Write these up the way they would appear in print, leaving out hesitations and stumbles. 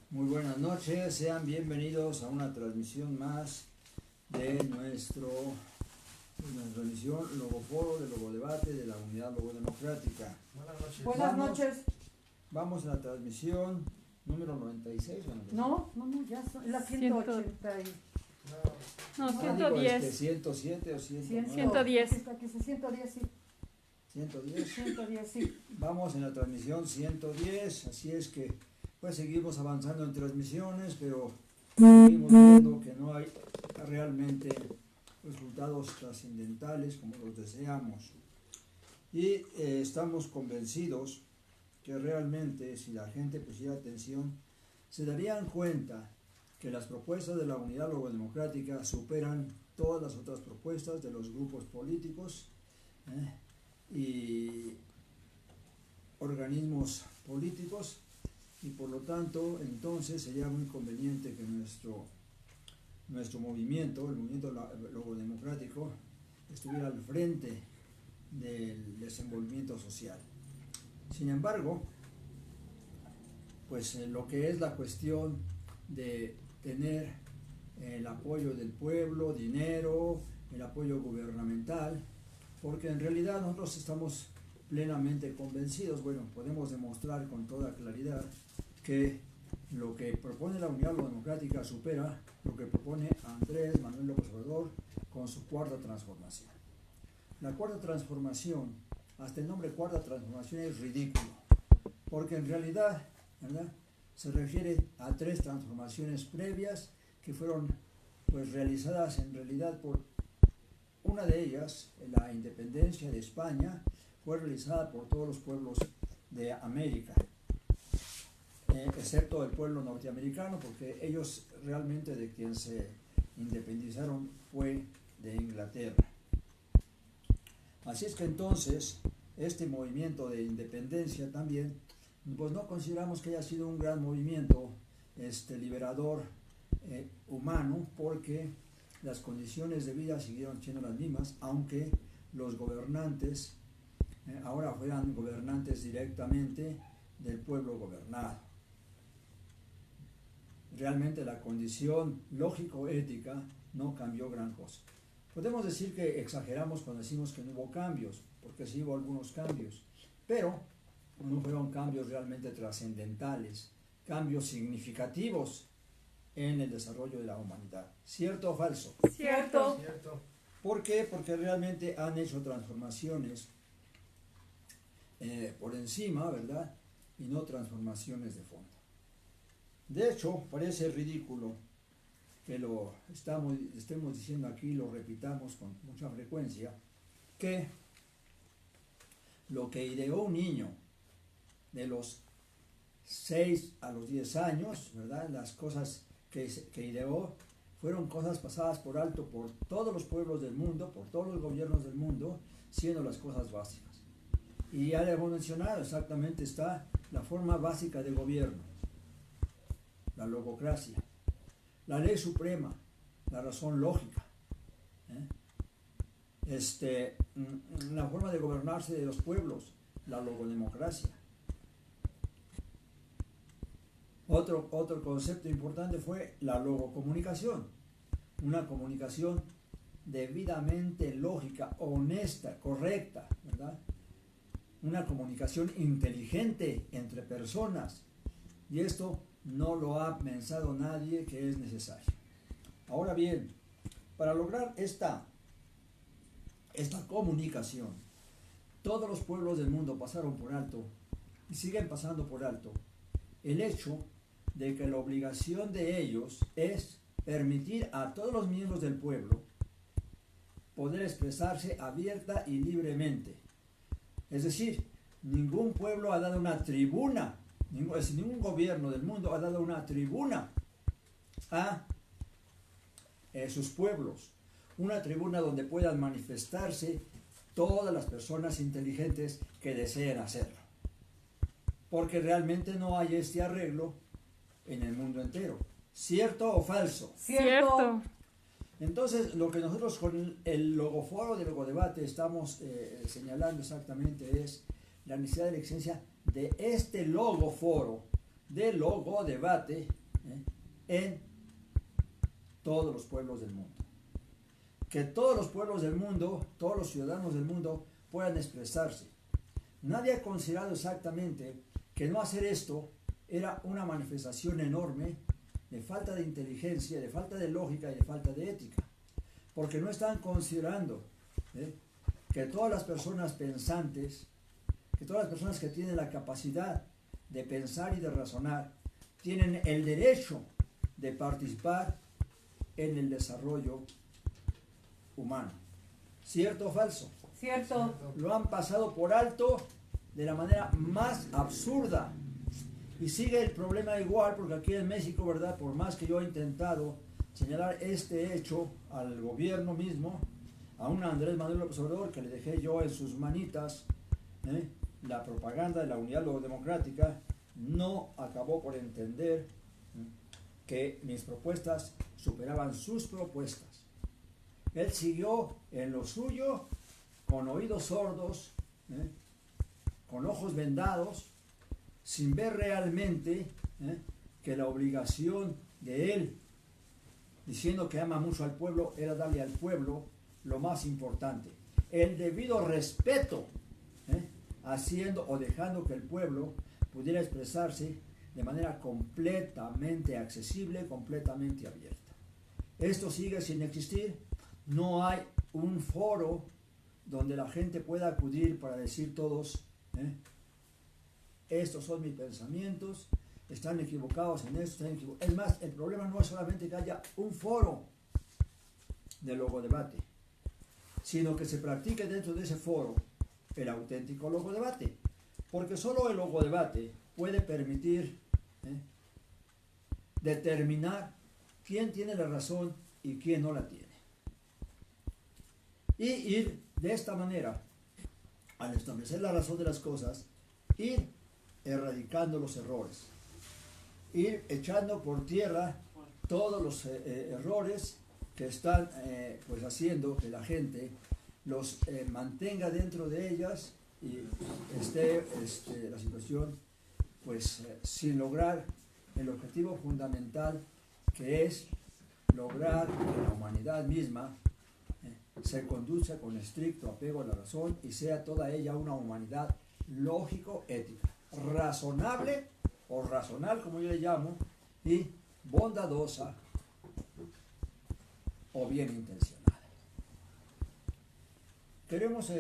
Muy buenas noches, sean bienvenidos a una transmisión más de nuestra transmisión Logoforo de Logodebate de la Unidad Logodemocrática. Buenas noches. Buenas noches. Vamos a la transmisión número 96. No, ya son la 180. No, Ah, 110. digo, 107 o 109. 110. 110, sí. 110. 110, sí. Vamos en la transmisión 110, así es que pues seguimos avanzando en transmisiones, pero seguimos viendo que no hay realmente resultados trascendentales como los deseamos. Y estamos convencidos que realmente si la gente pusiera atención, se darían cuenta que las propuestas de la Unidad Logodemocrática superan todas las otras propuestas de los grupos políticos y organismos políticos, y por lo tanto entonces sería muy conveniente que nuestro movimiento, el movimiento logodemocrático, estuviera al frente del desenvolvimiento social. Sin embargo, pues lo que es la cuestión de tener el apoyo del pueblo, dinero, el apoyo gubernamental, porque en realidad nosotros estamos plenamente convencidos, bueno, podemos demostrar con toda claridad que lo que propone la Unidad Democrática supera lo que propone Andrés Manuel López Obrador con su cuarta transformación. La cuarta transformación, hasta el nombre cuarta transformación es ridículo, porque en realidad, ¿verdad?, se refiere a tres transformaciones previas que fueron pues realizadas en realidad por una de ellas, la independencia de España, fue realizada por todos los pueblos de América, excepto el pueblo norteamericano, porque ellos realmente de quien se independizaron fue de Inglaterra. Así es que entonces este movimiento de independencia también, pues no consideramos que haya sido un gran movimiento liberador humano, porque las condiciones de vida siguieron siendo las mismas, aunque los gobernantes ahora fueran gobernantes directamente del pueblo gobernado. Realmente la condición lógico-ética no cambió gran cosa. Podemos decir que exageramos cuando decimos que no hubo cambios, porque sí hubo algunos cambios, pero no fueron cambios realmente trascendentales, cambios significativos en el desarrollo de la humanidad. ¿Cierto o falso? Cierto. ¿Por qué? Porque realmente han hecho transformaciones por encima, ¿verdad?, y no transformaciones de fondo. De hecho, parece ridículo que lo estemos diciendo aquí, lo repitamos con mucha frecuencia, que lo que ideó un niño de los 6 a los 10 años, ¿verdad?, las cosas que ideó fueron cosas pasadas por alto por todos los pueblos del mundo, por todos los gobiernos del mundo, siendo las cosas básicas. Y ya le hemos mencionado, exactamente está la forma básica de gobierno, la logocracia, la ley suprema, la razón lógica, la forma de gobernarse de los pueblos, la logodemocracia. Otro concepto importante fue la logocomunicación, una comunicación debidamente lógica, honesta, correcta, ¿verdad?, una comunicación inteligente entre personas, y esto no lo ha pensado nadie que es necesario. Ahora bien, para lograr esta comunicación, todos los pueblos del mundo pasaron por alto y siguen pasando por alto el hecho de que la obligación de ellos es permitir a todos los miembros del pueblo poder expresarse abierta y libremente. Es decir, ningún pueblo ha dado una tribuna, ningún gobierno del mundo ha dado una tribuna a sus pueblos, una tribuna donde puedan manifestarse todas las personas inteligentes que deseen hacerlo, porque realmente no hay este arreglo en el mundo entero. ¿Cierto o falso? Cierto. Entonces, lo que nosotros con el Logoforo de Logodebate estamos señalando exactamente es la necesidad de la existencia de este logo foro, de logo debate, en todos los pueblos del mundo. Que todos los pueblos del mundo, todos los ciudadanos del mundo puedan expresarse. Nadie ha considerado exactamente que no hacer esto era una manifestación enorme de falta de inteligencia, de falta de lógica y de falta de ética. Porque no están considerando que todas las personas pensantes, que todas las personas que tienen la capacidad de pensar y de razonar, tienen el derecho de participar en el desarrollo humano. ¿Cierto o falso? Cierto. Lo han pasado por alto de la manera más absurda. Y sigue el problema igual, porque aquí en México, ¿verdad? Por más que yo he intentado señalar este hecho al gobierno mismo, a un Andrés Manuel López Obrador, que le dejé yo en sus manitas, la propaganda de la Unidad Democrática, no acabó por entender que mis propuestas superaban sus propuestas. Él siguió en lo suyo, con oídos sordos, con ojos vendados, sin ver realmente que la obligación de él, diciendo que ama mucho al pueblo, era darle al pueblo lo más importante. El debido respeto, haciendo o dejando que el pueblo pudiera expresarse de manera completamente accesible, completamente abierta. Esto sigue sin existir. No hay un foro donde la gente pueda acudir para decir todos, estos son mis pensamientos, están equivocados en esto, están equivocados. Es más, el problema no es solamente que haya un foro de logodebate, sino que se practique dentro de ese foro el auténtico logodebate, porque solo el logodebate puede permitir determinar quién tiene la razón y quién no la tiene. Y ir de esta manera, al establecer la razón de las cosas, ir erradicando los errores, ir echando por tierra todos los errores que están pues haciendo que la gente los mantenga dentro de ellas y esté la situación pues sin lograr el objetivo fundamental, que es lograr que la humanidad misma se conduzca con estricto apego a la razón y sea toda ella una humanidad lógico-ética, razonable o racional, como yo le llamo, y bondadosa o bien intencionada. Queremos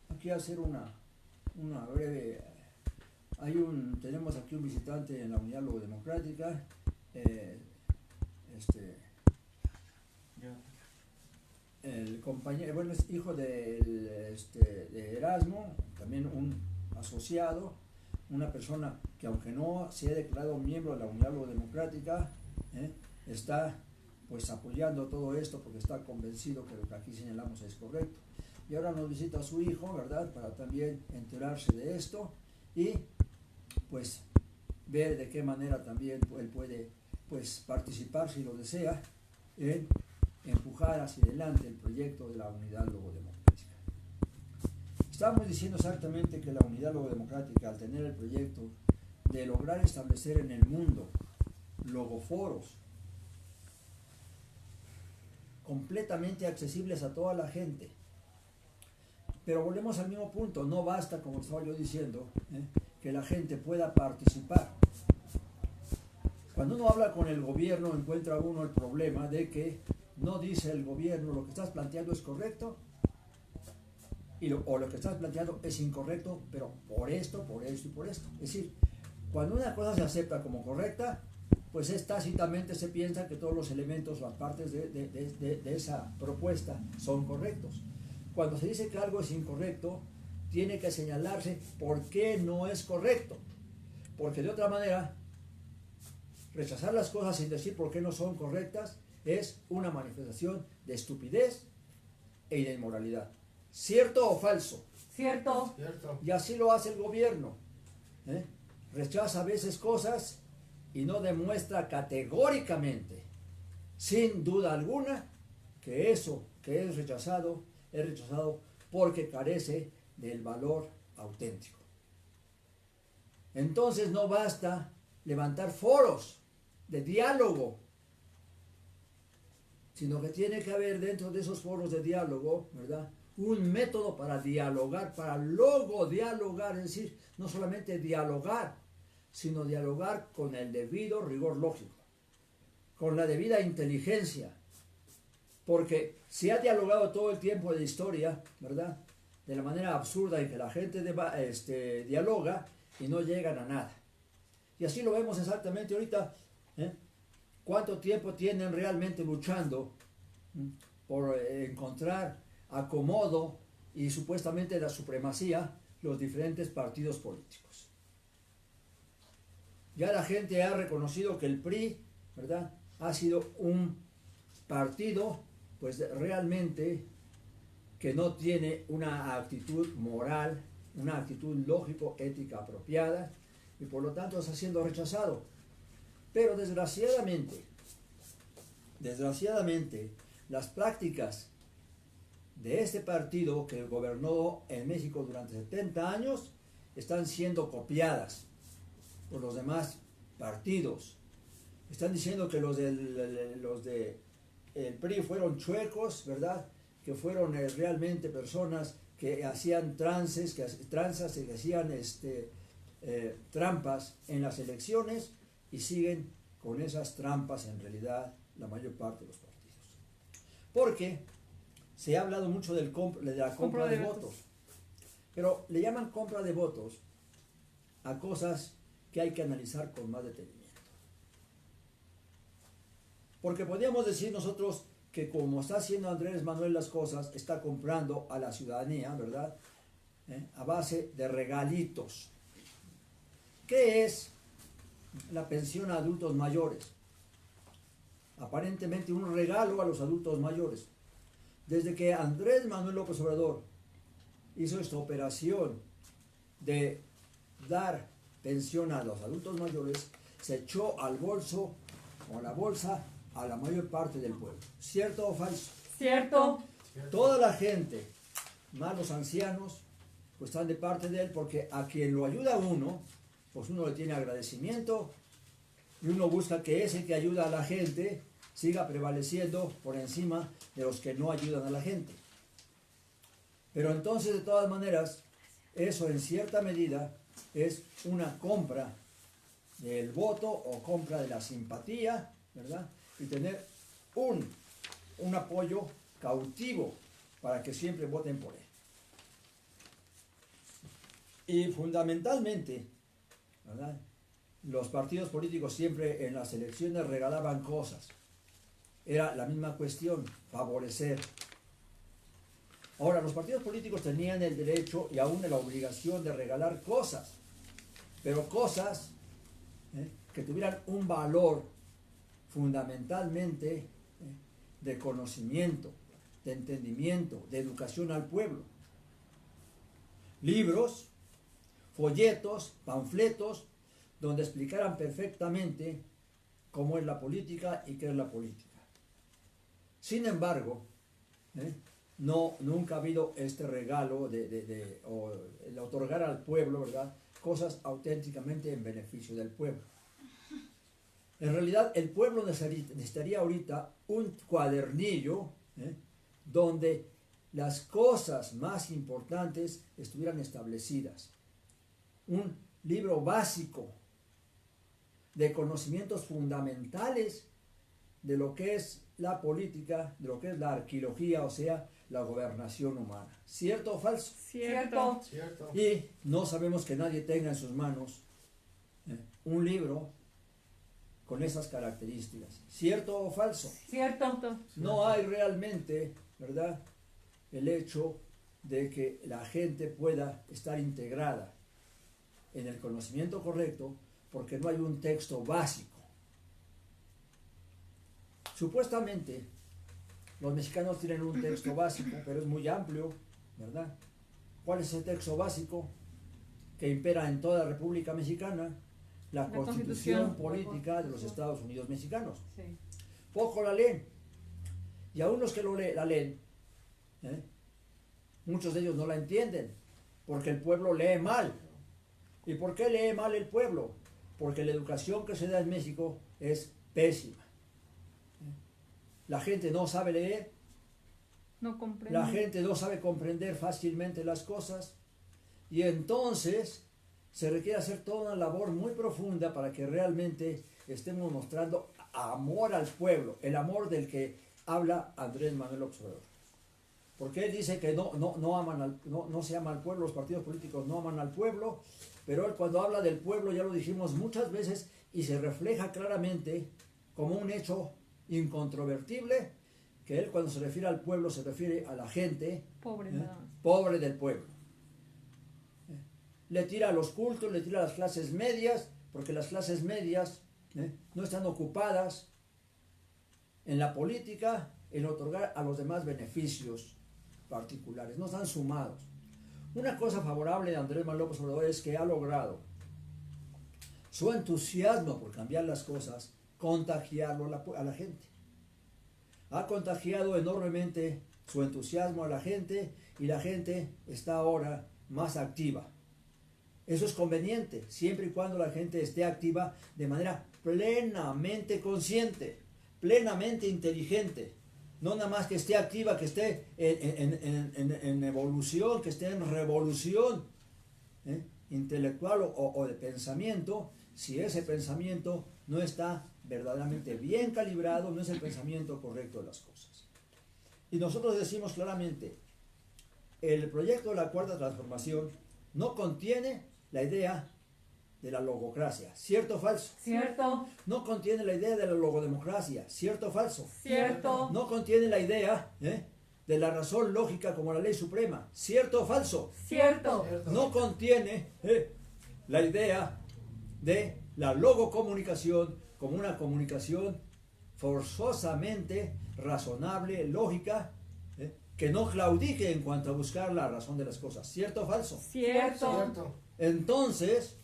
aquí hacer una breve. Tenemos aquí un visitante en la Unidad Democrática, el compañero, bueno, es hijo de Erasmo, también un asociado, una persona que aunque no se ha declarado miembro de la Unidad Democrática, está pues apoyando todo esto porque está convencido que lo que aquí señalamos es correcto. Y ahora nos visita a su hijo, ¿verdad? Para también enterarse de esto y pues ver de qué manera también él puede pues participar, si lo desea, en empujar hacia adelante el proyecto de la Unidad Democrática. Estamos diciendo exactamente que la Unidad Democrática, al tener el proyecto de lograr establecer en el mundo logoforos completamente accesibles a toda la gente, pero volvemos al mismo punto, no basta, como estaba yo diciendo, que la gente pueda participar. Cuando uno habla con el gobierno, encuentra uno el problema de que no dice el gobierno lo que estás planteando es correcto o lo que estás planteando es incorrecto, pero por esto y por esto. Es decir, cuando una cosa se acepta como correcta, pues tácitamente se piensa que todos los elementos o las partes de esa propuesta son correctos. Cuando se dice que algo es incorrecto, tiene que señalarse por qué no es correcto, porque de otra manera, rechazar las cosas sin decir por qué no son correctas es una manifestación de estupidez e de inmoralidad. ¿Cierto o falso? Cierto. Y así lo hace el gobierno. Rechaza a veces cosas y no demuestra categóricamente, sin duda alguna, que eso que es rechazado porque carece del valor auténtico. Entonces no basta levantar foros de diálogo, sino que tiene que haber dentro de esos foros de diálogo, ¿verdad?, un método para dialogar, para luego dialogar, es decir, no solamente dialogar, sino dialogar con el debido rigor lógico, con la debida inteligencia, porque se ha dialogado todo el tiempo de la historia, ¿verdad?, de la manera absurda en que la gente dialoga y no llegan a nada. Y así lo vemos exactamente ahorita, ¿eh? ¿Cuánto tiempo tienen realmente luchando por encontrar acomodo y supuestamente la supremacía los diferentes partidos políticos? Ya la gente ha reconocido que el PRI, ¿verdad?, ha sido un partido pues realmente que no tiene una actitud moral, una actitud lógico-ética apropiada, y por lo tanto está siendo rechazado. Pero desgraciadamente, las prácticas de este partido que gobernó en México durante 70 años están siendo copiadas por los demás partidos. Están diciendo que los de el PRI fueron chuecos, ¿verdad?, que fueron realmente personas que hacían tranzas, que hacían trampas en las elecciones, y siguen con esas trampas en realidad la mayor parte de los partidos. Porque se ha hablado mucho de la compra de votos, pero le llaman compra de votos a cosas que hay que analizar con más detenimiento. Porque podríamos decir nosotros que como está haciendo Andrés Manuel las cosas, está comprando a la ciudadanía, ¿verdad?, a base de regalitos. ¿Qué es la pensión a adultos mayores? Aparentemente un regalo a los adultos mayores. Desde que Andrés Manuel López Obrador hizo esta operación de dar pensión a los adultos mayores, se echó al bolso o a la bolsa a la mayor parte del pueblo. ¿Cierto o falso? Cierto. Toda la gente, más los ancianos, pues están de parte de él, porque a quien lo ayuda a uno, pues uno le tiene agradecimiento, y uno busca que ese que ayuda a la gente siga prevaleciendo por encima de los que no ayudan a la gente. Pero entonces, de todas maneras, eso en cierta medida es una compra del voto o compra de la simpatía, ¿verdad?, y tener un apoyo cautivo para que siempre voten por él. Y fundamentalmente, ¿verdad?, los partidos políticos siempre en las elecciones regalaban cosas. Era la misma cuestión, favorecer. Ahora, los partidos políticos tenían el derecho y aún la obligación de regalar cosas, pero cosas que tuvieran un valor fundamentalmente de conocimiento, de entendimiento, de educación al pueblo. Libros, folletos, panfletos, donde explicaran perfectamente cómo es la política y qué es la política. Sin embargo, nunca ha habido este regalo o el otorgar al pueblo, ¿verdad?, cosas auténticamente en beneficio del pueblo. En realidad, el pueblo necesitaría ahorita un cuadernillo donde las cosas más importantes estuvieran establecidas. Un libro básico de conocimientos fundamentales de lo que es la política, de lo que es la arqueología, o sea, la gobernación humana. ¿Cierto o falso? Cierto. Y no sabemos que nadie tenga en sus manos un libro con esas características. ¿Cierto o falso? Cierto. No hay realmente, ¿verdad?, el hecho de que la gente pueda estar integrada en el conocimiento correcto, porque no hay un texto básico. Supuestamente, los mexicanos tienen un texto básico, pero es muy amplio, ¿verdad? ¿Cuál es el texto básico que impera en toda la República Mexicana? La Constitución Política de los Estados Unidos Mexicanos. Sí. Poco la leen. Y aún los que la leen, muchos de ellos no la entienden, porque el pueblo lee mal. ¿Y por qué lee mal el pueblo? Porque la educación que se da en México es pésima. La gente no sabe leer, No comprendo. la gente no sabe comprender fácilmente las cosas, y entonces se requiere hacer toda una labor muy profunda para que realmente estemos mostrando amor al pueblo, el amor del que habla Andrés Manuel López Obrador. Porque él dice que no se ama al pueblo, los partidos políticos no aman al pueblo, pero él cuando habla del pueblo, ya lo dijimos muchas veces, y se refleja claramente como un hecho incontrovertible, que él cuando se refiere al pueblo se refiere a la gente Pobre nada más. pobre del pueblo. Le tira a los cultos, le tira a las clases medias, porque las clases medias no están ocupadas en la política, en otorgar a los demás beneficios particulares, no están sumados. Una cosa favorable de Andrés Manuel López Obrador es que ha logrado su entusiasmo por cambiar las cosas, contagiarlo a la gente. Ha contagiado enormemente su entusiasmo a la gente y la gente está ahora más activa. Eso es conveniente, siempre y cuando la gente esté activa de manera plenamente consciente, plenamente inteligente. No nada más que esté activa, que esté en evolución, que esté en revolución intelectual o de pensamiento, si ese pensamiento no está verdaderamente bien calibrado, no es el pensamiento correcto de las cosas. Y nosotros decimos claramente, el proyecto de la Cuarta Transformación no contiene la idea de la logocracia, ¿cierto o falso? Cierto. No contiene la idea de la logodemocracia, ¿cierto o falso? Cierto. No contiene la idea de la razón lógica como la ley suprema, ¿cierto o falso? Cierto. No contiene la idea de la logocomunicación como una comunicación forzosamente razonable, lógica, que no claudique en cuanto a buscar la razón de las cosas, ¿cierto o falso? Cierto. Entonces,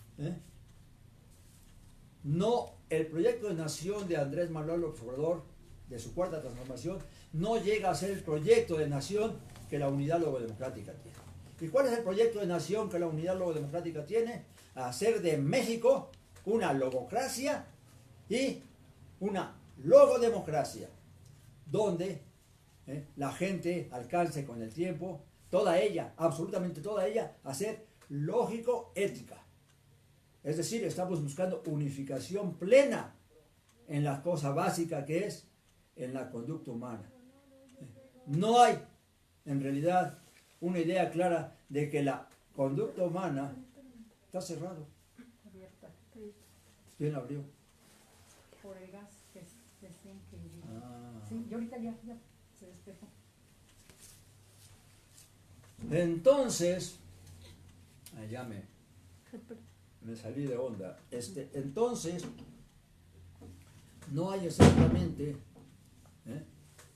no, el proyecto de nación de Andrés Manuel López Obrador, de su Cuarta Transformación, no llega a ser el proyecto de nación que la unidad logodemocrática tiene. ¿Y cuál es el proyecto de nación que la unidad logodemocrática tiene? Hacer de México una logocracia y una logodemocracia, donde la gente alcance con el tiempo, toda ella, absolutamente toda ella, a ser lógico-ética. Es decir, estamos buscando unificación plena en la cosa básica que es en la conducta humana. No hay, en realidad, una idea clara de que la conducta humana está cerrado. ¿Quién abrió? Por el gas que decían que... Ah. Sí, y ahorita ya se despejó. Entonces, ya me salí de onda. Entonces, no hay exactamente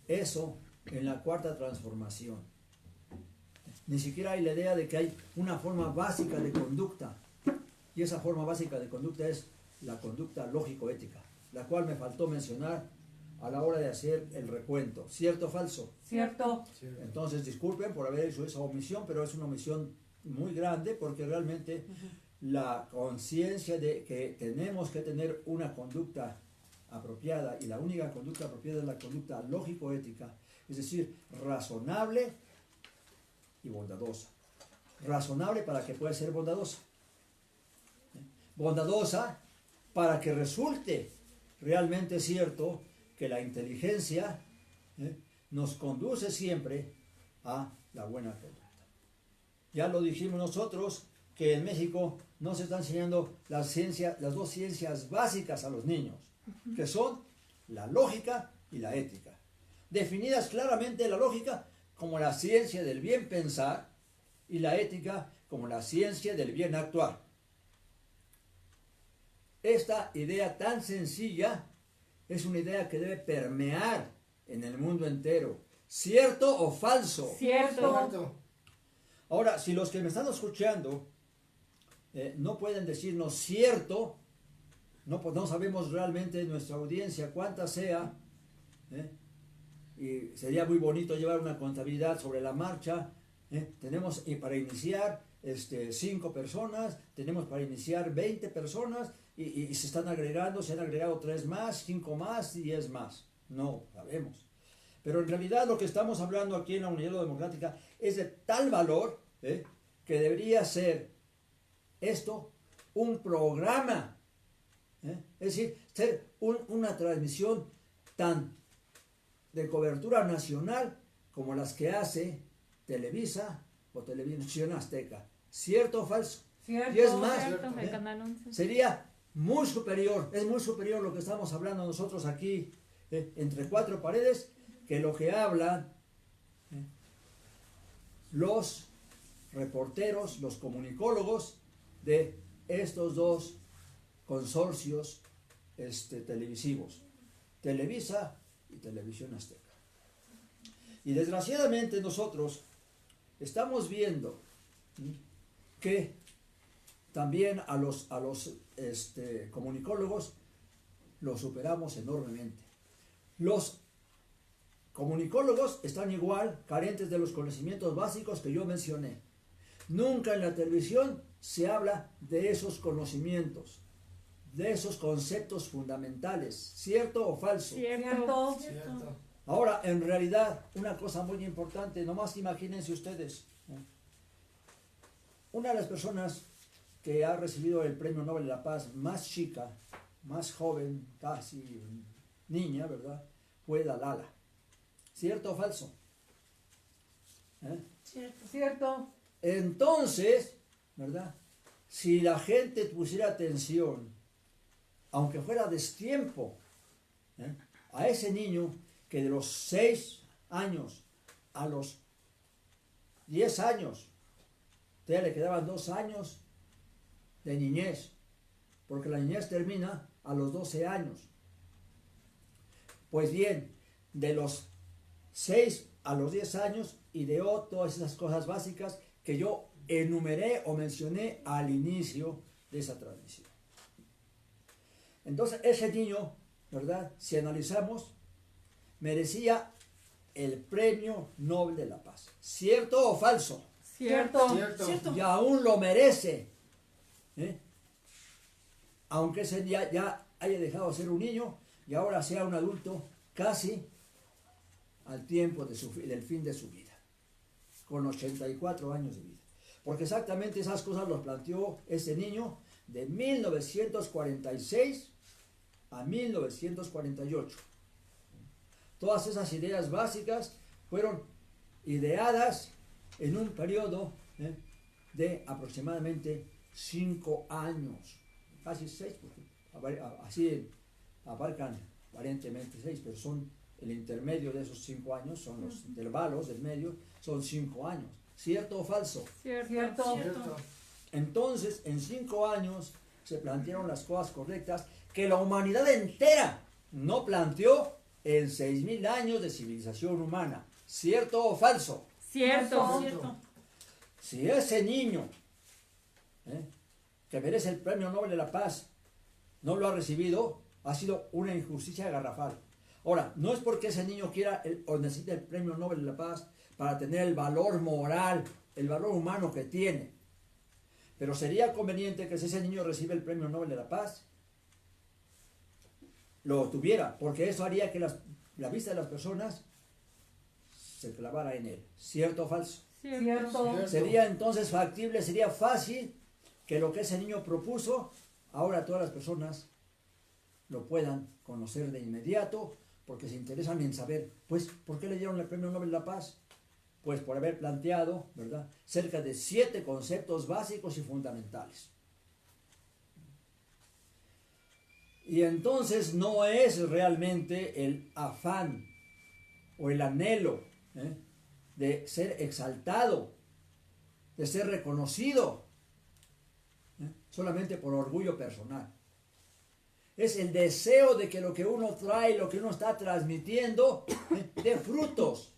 eso en la Cuarta Transformación. Ni siquiera hay la idea de que hay una forma básica de conducta. Y esa forma básica de conducta es la conducta lógico-ética, la cual me faltó mencionar a la hora de hacer el recuento. ¿Cierto o falso? Cierto. Entonces, disculpen por haber hecho esa omisión, pero es una omisión muy grande porque realmente la conciencia de que tenemos que tener una conducta apropiada, y la única conducta apropiada es la conducta lógico-ética, es decir, razonable y bondadosa. Razonable para que pueda ser bondadosa. Bondadosa para que resulte realmente cierto que la inteligencia nos conduce siempre a la buena conducta. Ya lo dijimos nosotros, que en México no se están enseñando las dos ciencias básicas a los niños, que son la lógica y la ética. Definidas claramente, la lógica como la ciencia del bien pensar y la ética como la ciencia del bien actuar. Esta idea tan sencilla es una idea que debe permear en el mundo entero. ¿Cierto o falso? Cierto. Ahora, si los que me están escuchando no pueden decirnos cierto, no sabemos realmente nuestra audiencia cuánta sea, y sería muy bonito llevar una contabilidad sobre la marcha. Tenemos, y para iniciar, 5 personas, tenemos para iniciar 20 personas y se están agregando, se han agregado 3 más, 5 más, 10 más. No, sabemos. Pero en realidad lo que estamos hablando aquí en la Unidad Democrática es de tal valor que debería ser esto un programa. Es decir, ser una transmisión tan de cobertura nacional como las que hace Televisa o Televisión Azteca. ¿Cierto o falso? Cierto. Y es más, Cierto, el Canal 11. sería muy superior, es muy superior lo que estamos hablando nosotros aquí entre 4 paredes que lo que hablan los reporteros, los comunicólogos de estos 2 consorcios televisivos, Televisa y Televisión Azteca. Y desgraciadamente nosotros estamos viendo que también a los comunicólogos los superamos enormemente. Los comunicólogos están igual carentes de los conocimientos básicos que yo mencioné. Nunca en la televisión se habla de esos conocimientos, de esos conceptos fundamentales. ¿Cierto o falso? Cierto. Cierto. Ahora, en realidad, una cosa muy importante, nomás imagínense ustedes, una de las personas que ha recibido el Premio Nobel de la Paz más chica, más joven, casi niña, ¿verdad? Fue Dalala. ¿Cierto o falso? Cierto. Cierto. Entonces, ¿verdad? Si la gente pusiera atención, aunque fuera destiempo, a ese niño que de los 6 años a los 10 años, todavía le quedaban 2 años de niñez, porque la niñez termina a los 12 años. Pues bien, de los 6 a los 10 años ideó todas esas cosas básicas que yo enumeré o mencioné al inicio de esa transmisión. Entonces, ese niño, ¿verdad? Si analizamos, merecía el Premio Nobel de la Paz. ¿Cierto o falso? Cierto. Cierto. Y aún lo merece. Aunque ese día ya haya dejado de ser un niño y ahora sea un adulto casi al tiempo del fin de su vida, con 84 años de vida. Porque exactamente esas cosas los planteó ese niño de 1946 a 1948. Todas esas ideas básicas fueron ideadas en un periodo de aproximadamente 5 años, casi 6, porque así abarcan aparentemente 6, pero son el intermedio de esos 5 años, son los intervalos del medio, son 5 años. ¿Cierto o falso? Cierto. Cierto. Entonces, en 5 años se plantearon las cosas correctas que la humanidad entera no planteó en 6.000 años de civilización humana. ¿Cierto o falso? Cierto. Cierto. Si ese niño que merece el Premio Nobel de la Paz no lo ha recibido, ha sido una injusticia garrafal. Ahora, no es porque ese niño quiera o necesite el Premio Nobel de la Paz para tener el valor moral, el valor humano que tiene. Pero sería conveniente que si ese niño recibe el Premio Nobel de la Paz, lo tuviera, porque eso haría que la vista de las personas se clavara en él. ¿Cierto o falso? Cierto. Sería entonces factible, sería fácil que lo que ese niño propuso, ahora todas las personas lo puedan conocer de inmediato, porque se interesan en saber, pues, ¿por qué le dieron el Premio Nobel de la Paz? Pues por haber planteado, ¿verdad?, cerca de 7 conceptos básicos y fundamentales. Y entonces no es realmente el afán o el anhelo de ser exaltado, de ser reconocido, solamente por orgullo personal. Es el deseo de que lo que uno trae, lo que uno está transmitiendo, dé frutos,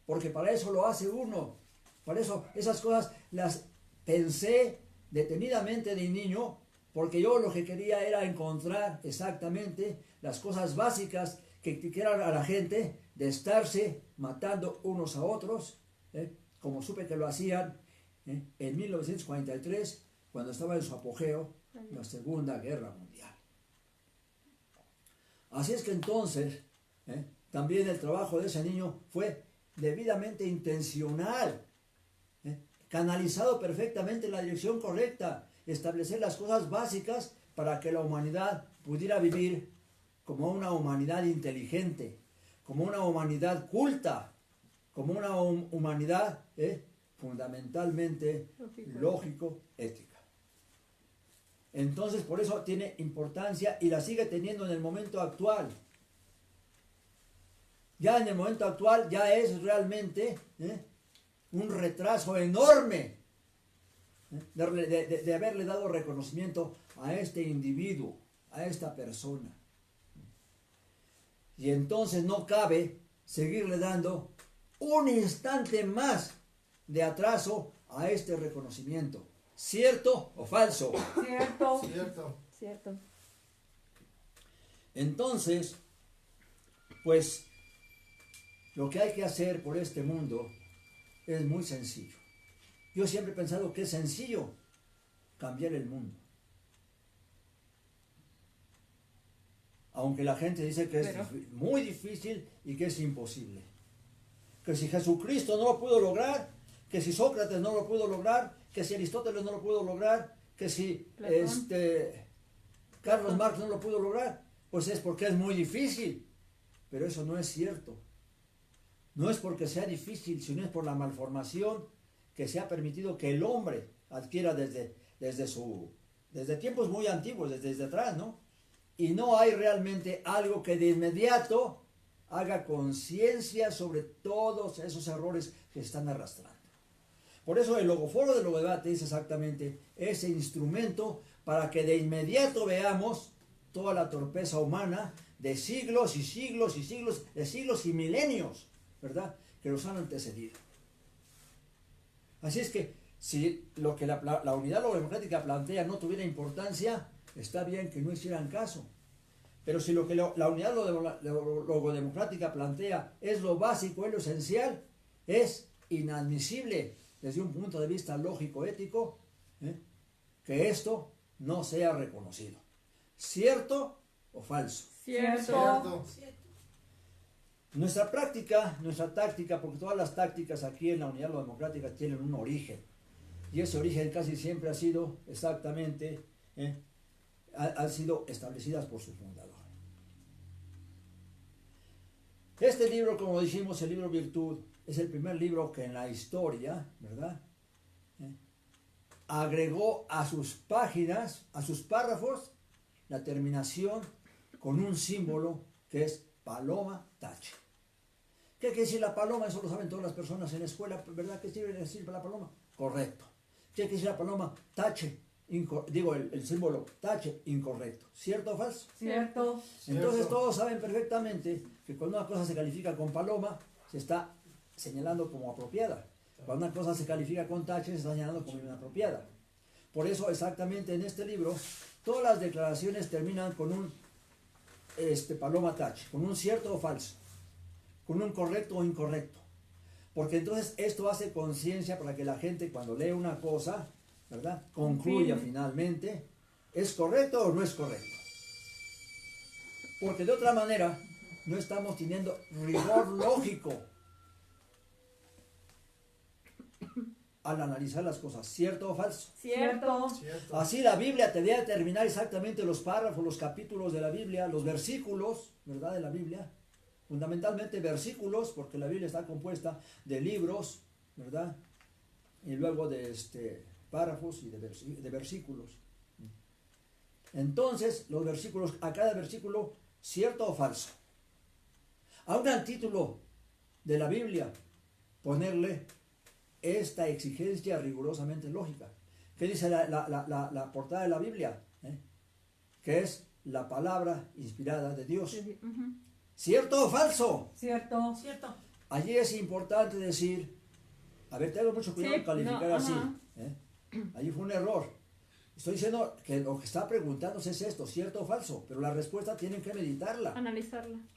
porque para eso lo hace uno. Por eso esas cosas las pensé detenidamente de niño, porque yo lo que quería era encontrar exactamente las cosas básicas que quieran a la gente de estarse matando unos a otros, como supe que lo hacían en 1943, cuando estaba en su apogeo la Segunda Guerra Mundial. Así es que entonces, también el trabajo de ese niño fue debidamente intencional, canalizado perfectamente en la dirección correcta, establecer las cosas básicas para que la humanidad pudiera vivir como una humanidad inteligente, como una humanidad culta, como una humanidad fundamentalmente lógico-ética. Entonces, por eso tiene importancia y la sigue teniendo en el momento actual. Ya en el momento actual ya es realmente un retraso enorme de haberle dado reconocimiento a este individuo, a esta persona. Y entonces no cabe seguirle dando un instante más de atraso a este reconocimiento. ¿Cierto o falso? Cierto. Cierto. Cierto. Entonces, pues, lo que hay que hacer por este mundo es muy sencillo. Yo siempre he pensado que es sencillo cambiar el mundo. Aunque la gente dice que es muy difícil y que es imposible. Que si Jesucristo no lo pudo lograr, que si Sócrates no lo pudo lograr, que si Aristóteles no lo pudo lograr, que si Carlos Marx no lo pudo lograr, pues es porque es muy difícil. Pero eso no es cierto. No es porque sea difícil, sino es por la malformación que se ha permitido que el hombre adquiera desde tiempos muy antiguos, desde atrás, ¿no? Y no hay realmente algo que de inmediato haga conciencia sobre todos esos errores que se están arrastrando. Por eso el Logoforo de Logodebate es exactamente ese instrumento para que de inmediato veamos toda la torpeza humana de siglos y siglos y siglos, de siglos y milenios, ¿verdad?, que nos han antecedido. Así es que si lo que la unidad logodemocrática plantea no tuviera importancia, está bien que no hicieran caso. Pero si lo que la unidad logodemocrática plantea es lo básico, es lo esencial, es inadmisible desde un punto de vista lógico-ético que esto no sea reconocido. ¿Cierto o falso? Cierto. Nuestra táctica, porque todas las tácticas aquí en la unidad democrática tienen un origen, y ese origen casi siempre ha sido exactamente, han sido establecidas por su fundador. Este libro, como dijimos, el libro Virtud, es el primer libro que en la historia, ¿verdad?, agregó a sus páginas, a sus párrafos, la terminación con un símbolo que es paloma tache. ¿Qué quiere decir la paloma? Eso lo saben todas las personas en la escuela, ¿verdad? ¿Qué quiere decir la paloma? Correcto. ¿Qué quiere decir la paloma? Tache. El símbolo tache, incorrecto. ¿Cierto o falso? Cierto. Entonces todos saben perfectamente que cuando una cosa se califica con paloma, se está señalando como apropiada. Cuando una cosa se califica con tache, se está señalando como inapropiada. Por eso exactamente en este libro, todas las declaraciones terminan con un paloma tache, con un cierto o falso, con un correcto o incorrecto. Porque entonces esto hace conciencia para que la gente cuando lee una cosa, ¿verdad?, concluya finalmente, ¿es correcto o no es correcto? Porque de otra manera no estamos teniendo rigor lógico al analizar las cosas, ¿cierto o falso? Cierto. Así la Biblia te debe determinar exactamente los párrafos, los capítulos de la Biblia, los versículos, ¿verdad?, de la Biblia. Fundamentalmente versículos, porque la Biblia está compuesta de libros, ¿verdad?, y luego de párrafos y de versículos. Entonces, los versículos, a cada versículo, ¿cierto o falso? A un gran título de la Biblia, ponerle esta exigencia rigurosamente lógica. ¿Qué dice la portada de la Biblia? Que es la palabra inspirada de Dios. ¿Cierto o falso? Cierto. Allí es importante decir, a ver, tengo mucho cuidado en calificar así. Allí fue un error. Estoy diciendo que lo que está preguntándose es esto, ¿cierto o falso? Pero la respuesta tienen que meditarla.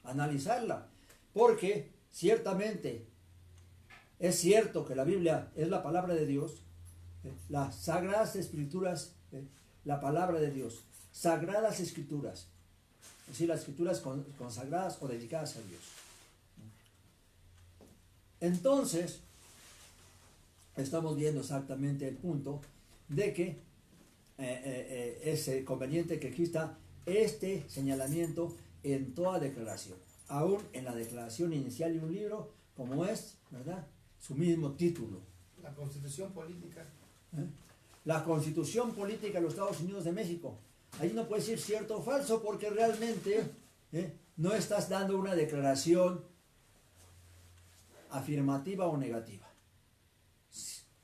Analizarla. Porque ciertamente es cierto que la Biblia es la palabra de Dios, Las Sagradas Escrituras, la palabra de Dios, Sagradas Escrituras, es decir, las escrituras consagradas o dedicadas a Dios. Entonces, estamos viendo exactamente el punto de que es conveniente que exista este señalamiento en toda declaración, aún en la declaración inicial de un libro, como es, ¿verdad?, su mismo título. La Constitución Política. La Constitución Política de los Estados Unidos de México. Ahí no puedes decir cierto o falso porque realmente no estás dando una declaración afirmativa o negativa.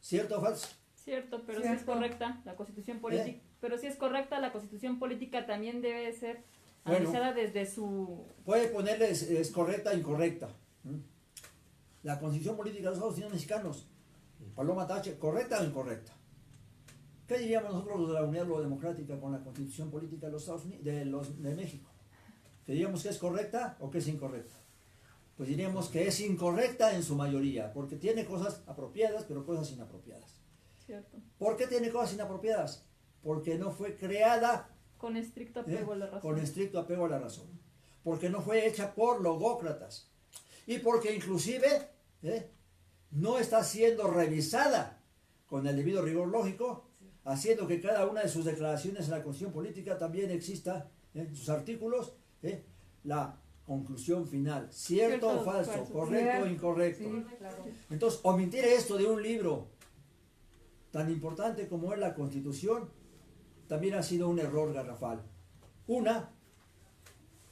¿Cierto o falso? Cierto, pero si Cierto. es correcta la Constitución Política, pero si es correcta la Constitución Política también debe ser Bueno. analizada desde su... Puede ponerle es correcta o incorrecta. La Constitución Política de los Estados Unidos Mexicanos, Paloma Tache, ¿correcta o incorrecta? ¿Qué diríamos nosotros los de la Unidad Democrática con la Constitución Política de los Estados Unidos, de México? ¿Que diríamos que es correcta o que es incorrecta? Pues diríamos que es incorrecta en su mayoría, porque tiene cosas apropiadas, pero cosas inapropiadas. Cierto. ¿Por qué tiene cosas inapropiadas? Porque no fue creada Con estricto apego a la razón. con estricto apego a la razón. Porque no fue hecha por logócratas. Y porque inclusive no está siendo revisada con el debido rigor lógico, haciendo que cada una de sus declaraciones en la Constitución Política también exista en sus artículos la conclusión final, cierto o falso, correcto o incorrecto. Sí, claro. Entonces, omitir esto de un libro tan importante como es la Constitución también ha sido un error garrafal. Una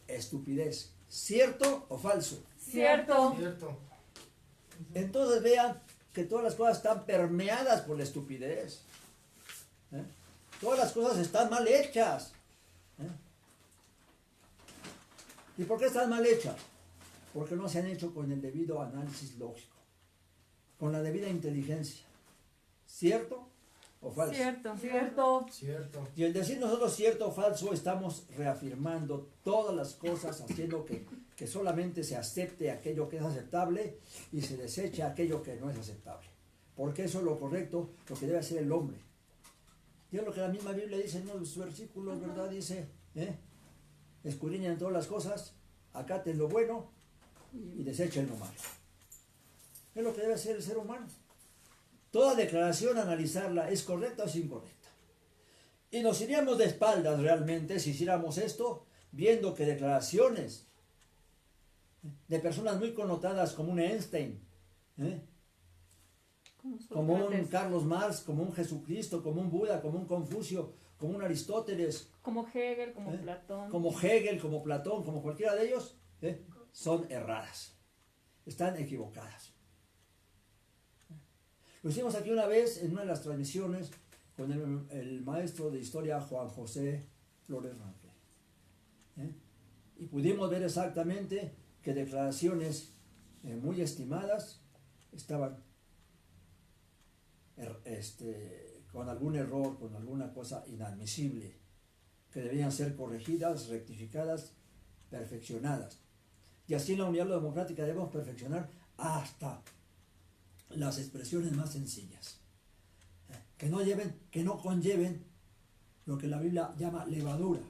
estupidez, ¿cierto o falso? Cierto. Cierto. Entonces vean que todas las cosas están permeadas por la estupidez. Todas las cosas están mal hechas. ¿Y por qué están mal hechas? Porque no se han hecho con el debido análisis lógico, con la debida inteligencia. ¿Cierto o falso? Cierto. Cierto. Cierto. Y al decir nosotros cierto o falso, estamos reafirmando todas las cosas, haciendo que solamente se acepte aquello que es aceptable y se deseche aquello que no es aceptable. Porque eso es lo correcto, lo que debe hacer el hombre. Y es lo que la misma Biblia dice en los versículos, ¿verdad? Dice, escudriñen todas las cosas, acaten lo bueno y desechen lo malo. Es lo que debe hacer el ser humano. Toda declaración, analizarla, ¿es correcta o es incorrecta? Y nos iríamos de espaldas realmente si hiciéramos esto, viendo que declaraciones de personas muy connotadas como un Einstein, como un Sócrates, Carlos Marx, como un Jesucristo, como un Buda, como un Confucio, como un Aristóteles, como Hegel, como Platón. como Hegel, como Platón, como cualquiera de ellos, son erradas, están equivocadas. Lo hicimos aquí una vez en una de las transmisiones con el maestro de historia Juan José Flores Rangel. Y pudimos ver exactamente que declaraciones muy estimadas estaban con algún error, con alguna cosa inadmisible, que debían ser corregidas, rectificadas, perfeccionadas. Y así en la Unidad Democrática debemos perfeccionar hasta las expresiones más sencillas, que no conlleven lo que la Biblia llama levadura,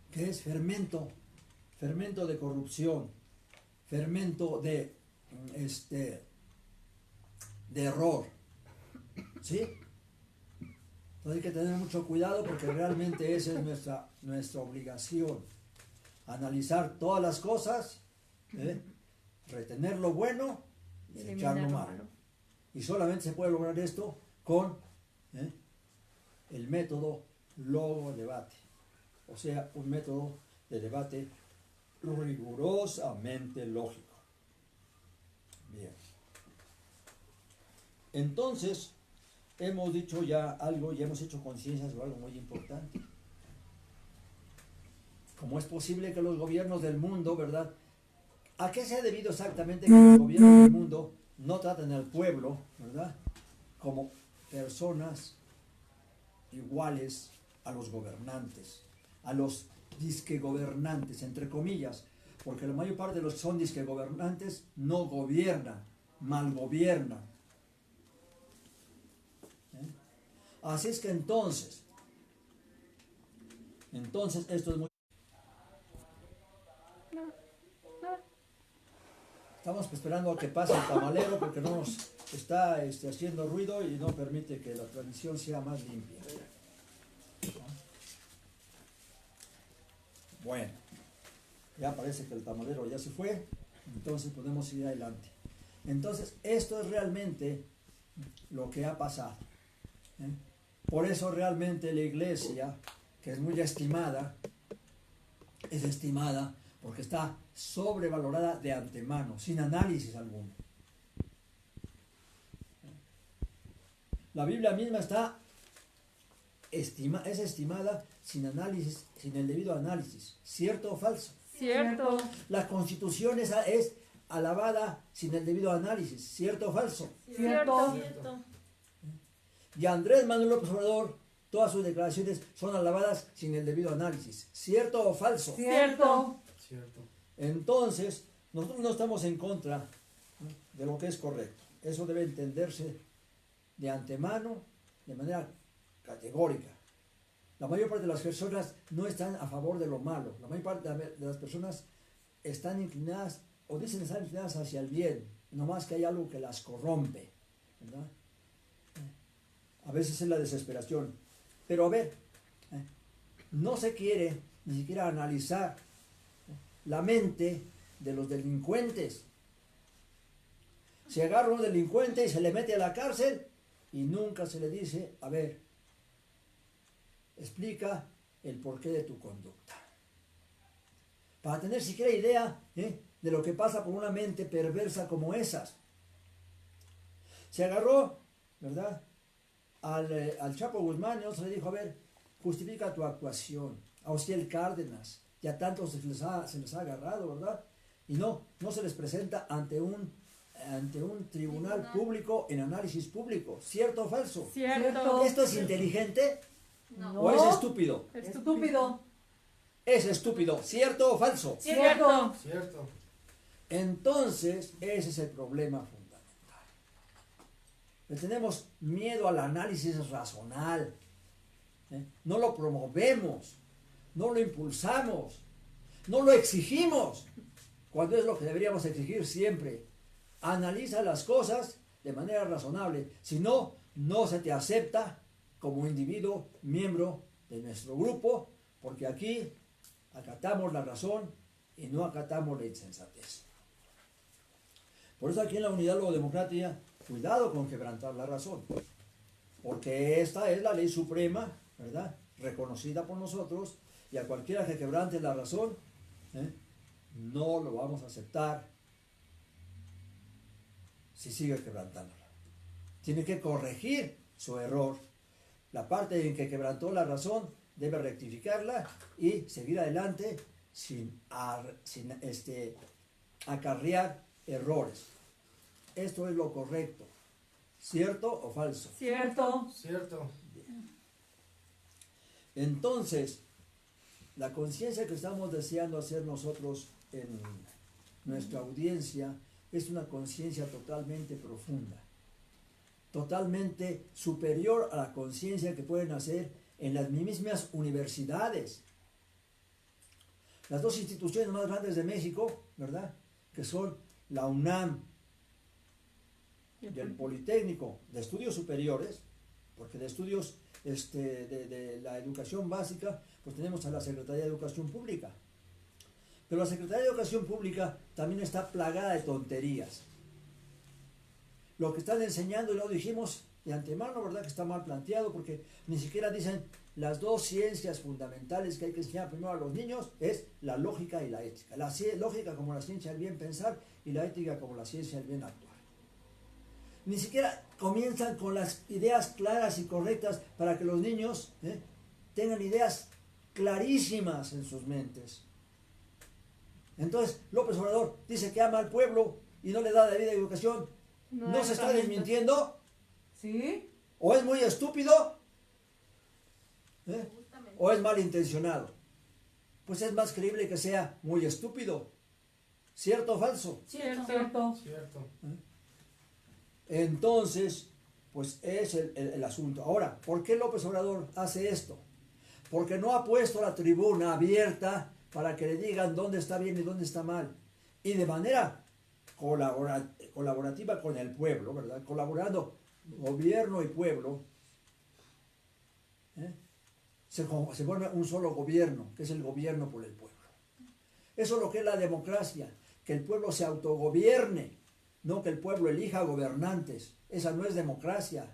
que es fermento de corrupción, fermento de error, ¿sí? Entonces hay que tener mucho cuidado porque realmente esa es nuestra obligación, analizar todas las cosas, retener lo bueno y eliminar echar lo lo malo. malo. Y solamente se puede lograr esto con el método logo-debate, o sea, un método de debate rigurosamente lógico. Bien. Entonces, hemos dicho ya algo, ya hemos hecho conciencia sobre algo muy importante. ¿Cómo es posible que los gobiernos del mundo, verdad? ¿A qué se ha debido exactamente que los gobiernos del mundo no traten al pueblo, verdad, como personas iguales a los gobernantes, a los disque gobernantes, entre comillas, porque la mayor parte de los que son disque gobernantes no gobiernan, mal gobiernan. Así es que entonces esto es muy... Estamos esperando a que pase el tamalero porque no nos está haciendo ruido y no permite que la transmisión sea más limpia. Bueno, ya parece que el tamalero ya se fue, entonces podemos seguir adelante. Entonces, esto es realmente lo que ha pasado. Por eso realmente la iglesia, que es muy estimada, es estimada porque está sobrevalorada de antemano, sin análisis alguno. La Biblia misma es estimada sin análisis, sin el debido análisis. ¿Cierto o falso? Cierto. La Constitución es alabada sin el debido análisis. ¿Cierto o falso? Cierto. Y Andrés Manuel López Obrador, todas sus declaraciones son alabadas sin el debido análisis. ¿Cierto o falso? Cierto. Cierto. Entonces, nosotros no estamos en contra, ¿no?, de lo que es correcto. Eso debe entenderse de antemano, de manera categórica. La mayor parte de las personas no están a favor de lo malo. La mayor parte de las personas están inclinadas, o dicen estar inclinadas hacia el bien, nomás que hay algo que las corrompe, ¿verdad? A veces es la desesperación. Pero a ver, no se quiere ni siquiera analizar la mente de los delincuentes. Se agarra a un delincuente y se le mete a la cárcel y nunca se le dice, a ver, explica el porqué de tu conducta. Para tener siquiera idea de lo que pasa por una mente perversa como esas. Se agarró, ¿verdad?, al Chapo Guzmán y no se le dijo, a ver, justifica tu actuación. A Ociel Cárdenas, ya tantos se les ha agarrado, ¿verdad? Y no se les presenta ante un tribunal público en análisis público. ¿Cierto o falso? Cierto. ¿Esto es inteligente No. o es estúpido? Estúpido. Es estúpido. ¿Cierto o falso? Cierto. Cierto. Entonces, ese es el problema fundamental. Le tenemos miedo al análisis racional. No lo promovemos, no lo impulsamos, no lo exigimos, cuando es lo que deberíamos exigir siempre. Analiza las cosas de manera razonable, si no, no se te acepta como individuo, miembro de nuestro grupo, porque aquí acatamos la razón y no acatamos la insensatez. Por eso aquí en la Unidad Luego Democracia, cuidado con quebrantar la razón, porque esta es la ley suprema, ¿verdad?, reconocida por nosotros, y a cualquiera que quebrante la razón, no lo vamos a aceptar si sigue quebrantándola. Tiene que corregir su error. La parte en que quebrantó la razón debe rectificarla y seguir adelante sin acarrear errores. Esto es lo correcto. ¿Cierto o falso? Cierto. Cierto. Entonces, la conciencia que estamos deseando hacer nosotros en nuestra audiencia es una conciencia totalmente profunda, totalmente superior a la conciencia que pueden hacer en las mismas universidades. Las dos instituciones más grandes de México, ¿verdad?, que son la UNAM y el Politécnico de Estudios Superiores, porque de estudios de la educación básica, pues tenemos a la Secretaría de Educación Pública. Pero la Secretaría de Educación Pública también está plagada de tonterías. Lo que están enseñando, y lo dijimos de antemano, ¿verdad?, que está mal planteado, porque ni siquiera dicen las dos ciencias fundamentales que hay que enseñar primero a los niños, es la lógica y la ética. La lógica como la ciencia del bien pensar y la ética como la ciencia del bien actuar. Ni siquiera comienzan con las ideas claras y correctas para que los niños tengan ideas clarísimas en sus mentes. Entonces, López Obrador dice que ama al pueblo y no le da debida educación. ¿No se está desmintiendo? ¿Sí? ¿O es muy estúpido? ¿O es malintencionado? Pues es más creíble que sea muy estúpido. ¿Cierto o falso? Cierto. Cierto. Entonces, Pues es el asunto. Ahora, ¿por qué López Obrador hace esto? Porque no ha puesto la tribuna abierta para que le digan dónde está bien y dónde está mal. Y de manera colaborativa con el pueblo, ¿verdad? Colaborando gobierno y pueblo, se forma un solo gobierno, que es el gobierno por el pueblo. Eso es lo que es la democracia, que el pueblo se autogobierne, no que el pueblo elija gobernantes. Esa no es democracia,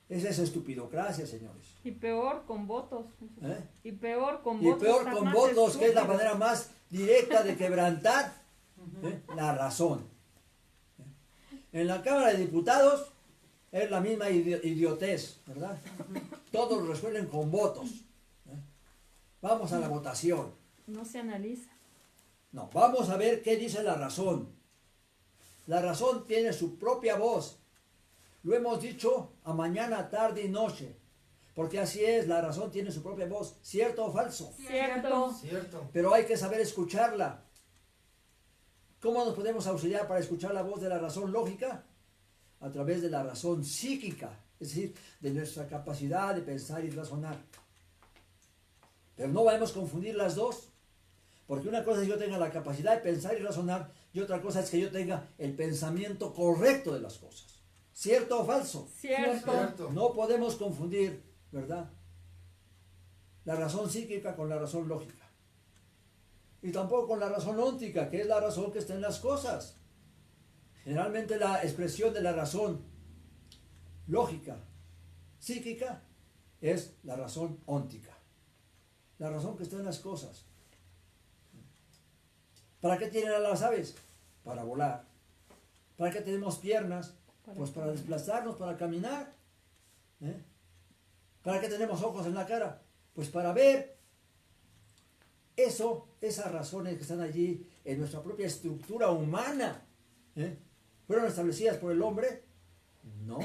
esa es estupidocracia, señores. Y peor con votos. ¿Eh? Y peor con Y votos. peor está con más votos, que es la estúpido. manera más directa de quebrantar la razón. En la Cámara de Diputados es la misma idiotez, ¿verdad? Todos resuelven con votos. Vamos a la votación. No se analiza. No, vamos a ver qué dice la razón. La razón tiene su propia voz. Lo hemos dicho a mañana, tarde y noche. Porque así es, la razón tiene su propia voz. ¿Cierto o falso? Cierto. Cierto. Pero hay que saber escucharla. ¿Cómo nos podemos auxiliar para escuchar la voz de la razón lógica? A través de la razón psíquica, es decir, de nuestra capacidad de pensar y razonar. Pero no vamos a confundir las dos, porque una cosa es que yo tenga la capacidad de pensar y razonar, y otra cosa es que yo tenga el pensamiento correcto de las cosas. ¿Cierto o falso? Cierto. Cierto. No podemos confundir, ¿verdad?, la razón psíquica con la razón lógica. Y tampoco con la razón óntica, que es la razón que está en las cosas. Generalmente la expresión de la razón lógica, psíquica, es la razón óntica. La razón que está en las cosas. ¿Para qué tienen las aves? Para volar. ¿Para qué tenemos piernas? Pues para desplazarnos, para caminar. ¿Para qué tenemos ojos en la cara? Pues para ver. Esas razones que están allí en nuestra propia estructura humana, ¿fueron establecidas por el hombre? No.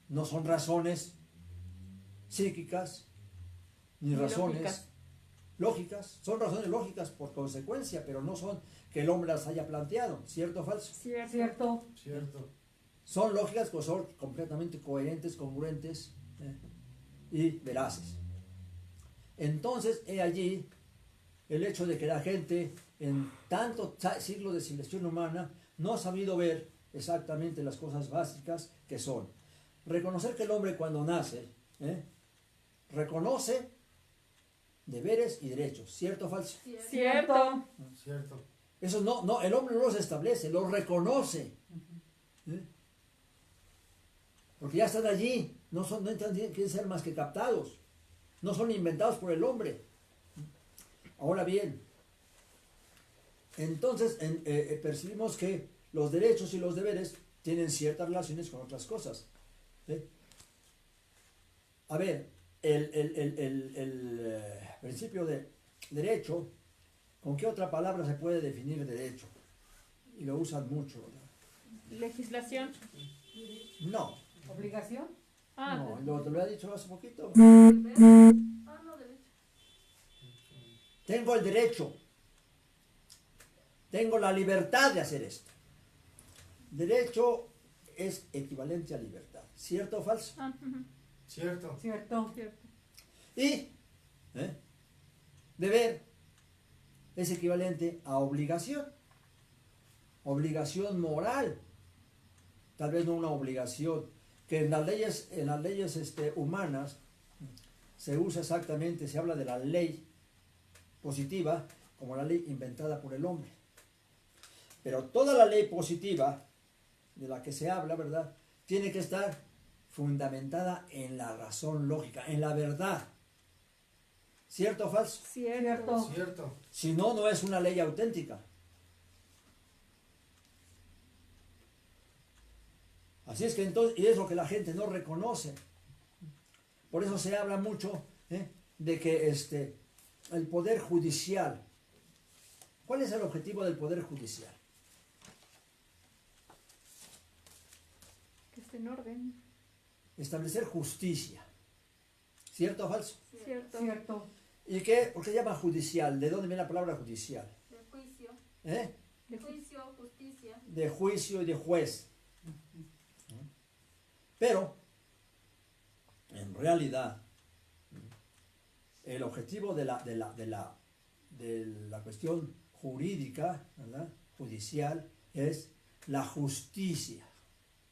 No son razones psíquicas, ni razones lógicas. Son razones lógicas por consecuencia, pero no son que el hombre las haya planteado. ¿Cierto o falso? Cierto. Cierto. Son lógicas, pues son completamente coherentes, congruentes y veraces. Entonces, he allí el hecho de que la gente en tantos siglos de civilización humana no ha sabido ver exactamente las cosas básicas que son. Reconocer que el hombre cuando nace, reconoce deberes y derechos. ¿Cierto o falso? Cierto. Cierto. Eso no, el hombre no los establece, los reconoce. Porque ya están allí, no quieren ser más que captados. No son inventados por el hombre. Ahora bien, entonces percibimos que los derechos y los deberes tienen ciertas relaciones con otras cosas. A ver, el principio de derecho, ¿con qué otra palabra se puede definir derecho? Y lo usan mucho, ¿verdad? Legislación. No, ¿Obligación? no, te lo he dicho hace poquito. Tengo el derecho, tengo la libertad de hacer esto. Derecho es equivalente a libertad. ¿Cierto o falso? Cierto. Cierto. Y deber es equivalente a obligación. Obligación moral. Tal vez no una obligación. Que en las leyes humanas se usa exactamente, se habla de la ley positiva como la ley inventada por el hombre. Pero toda la ley positiva de la que se habla, ¿verdad?, tiene que estar fundamentada en la razón lógica, en la verdad. ¿Cierto o falso? Cierto. Cierto. Si no, no es una ley auténtica. Así es que entonces, y es lo que la gente no reconoce. Por eso se habla mucho de que el poder judicial. ¿Cuál es el objetivo del poder judicial? Que esté en orden. Establecer justicia. ¿Cierto o falso? Cierto. Cierto. ¿Y qué? ¿Por qué se llama judicial? ¿De dónde viene la palabra judicial? De juicio. ¿Eh? De juicio, justicia. De juicio y de juez. Pero, en realidad, el objetivo de la cuestión jurídica, ¿verdad?, judicial, es la justicia.